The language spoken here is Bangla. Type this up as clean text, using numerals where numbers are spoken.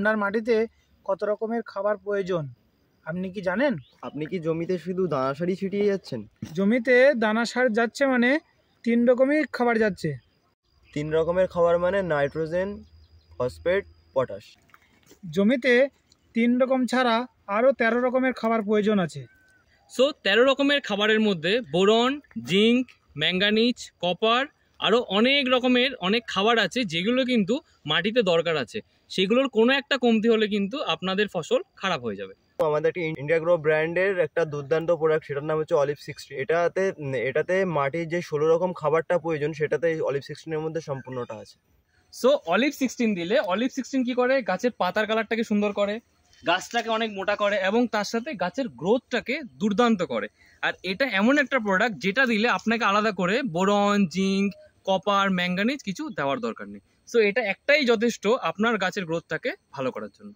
আপনার মাটিতে কত রকমের খাবার প্রয়োজন আপনি কি জানেন? আপনি কি জমিতে শুধু দানা সারই ছিটিয়ে যাচ্ছেন? জমিতে দানা সার যাচ্ছে মানে 3 রকমই খাবার যাচ্ছে। 3 রকমের খাবার মানে নাইট্রোজেন, ফসফেট, পটাশ। জমিতে 3 রকম ছাড়া আরও 13 রকমের খাবার প্রয়োজন আছে। সো 13 রকমের খাবারের মধ্যে বোরন, জিঙ্ক, ম্যাঙ্গানিজ, কপার আরও অনেক খাবার আছে যেগুলো কিন্তু মাটিতে দরকার আছে। সেগুলোর কোনো একটা কমতি হলে কিন্তু আপনাদের ফসল খারাপ হয়ে যাবে। আমাদের একটা ইন্ডিয়া গ্রো ব্র্যান্ডের একটা দুর্দান্ত প্রোডাক্ট, সেটার নাম হচ্ছে অলিভ 16। এটাতে মাটির যে 16 রকম খাবারটা প্রয়োজন সেটাতে অলিভ 16 এর মধ্যে সম্পূর্ণটা আছে। সো অলিভ 16 দিলে অলিভ 16 কি করে, গাছের পাতার কালারটাকে সুন্দর করে, গাছটাকে অনেক মোটা করে এবং তার সাথে গাছের গ্রোথটাকে দুর্দান্ত করে। আর এটা এমন একটা প্রোডাক্ট যেটা দিলে আপনাকে আলাদা করে বোরন, জিঙ্ক, কপার, ম্যাঙ্গানিজ কিছু দেওয়ার দরকার নেই। সো এটা একটাই যথেষ্ট আপনার গাছের গ্রোথটাকে ভালো করার জন্য।